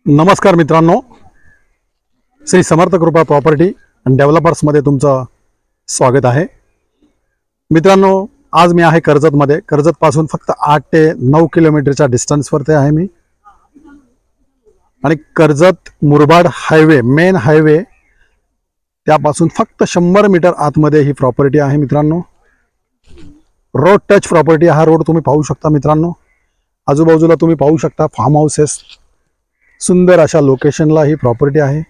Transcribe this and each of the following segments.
नमस्कार मित्रांनो, श्री समर्थ कृपा प्रॉपर्टी अँड डेव्हलपर्समध्ये तुमचं स्वागत आहे। मित्रांनो, आज मी आहे कर्जतमध्ये। कर्जतपासून फक्त 8 ते 9 किलोमीटरच्या डिस्टन्सवरती आहे मी। आणि Karjat Murbad highway, main highway, त्यापासून फक्त 100 मीटर आतमध्ये ही प्रॉपर्टी आहे मित्रांनो। Road touch property. हा रोड तुम्ही पाहू शकता मित्रांनो। आजूबाजूला तुम्ही पाहू शकता फार्म हाऊसेस। सुंदर अशा लोकेशनला ही प्रॉपर्टी आहे।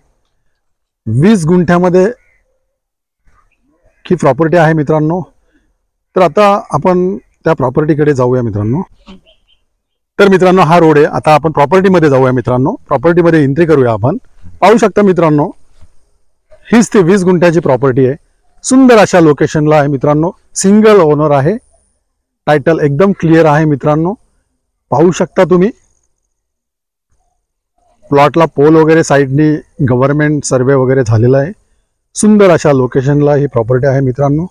20 गुंठ्यामध्ये ही प्रॉपर्टी आहे मित्रांनो। तर आता आपण त्या प्रॉपर्टीकडे जाऊया मित्रांनो। तर मित्रांनो, हा रोड आहे। आता आपण प्रॉपर्टीमध्ये जाऊया मित्रांनो। प्रॉपर्टीमध्ये एंट्री करूया आपण। पाहू शकता मित्रांनो, हीच ती 20 गुंठ्याची प्रॉपर्टी आहे। सुंदर अशा लोकेशनला आहे मित्रांनो। सिंगल ओनर आहे। टायटल एकदम क्लिअर आहे मित्रांनो। पाहू शकता तुम्ही, प्लॉटला पोल वगैरे साइडनी गव्हर्नमेंट सर्वे वगैरे झालेला आहे। सुंदर अशा लोकेशनला ही प्रॉपर्टी आहे मित्रांनो।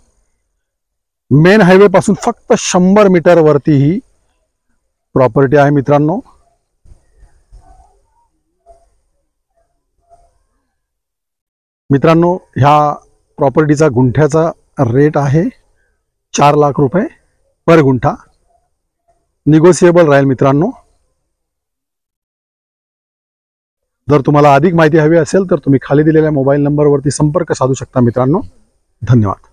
मेन हायवे पासून फक्त 100 मीटर वरती ही प्रॉपर्टी आहे मित्रांनो। मित्रांनो, ह्या प्रॉपर्टीचा गुंठ्याचा रेट आहे 4 लाख रुपये पर गुंठा। निगोशिएबल राहील मित्रांनो। जर तुम्हाला अधिक माहिती हवी असेल तर तुम्ही खाली दिलेल्या मोबाईल नंबरवरती संपर्क साधू शकता मित्रांनो। धन्यवाद।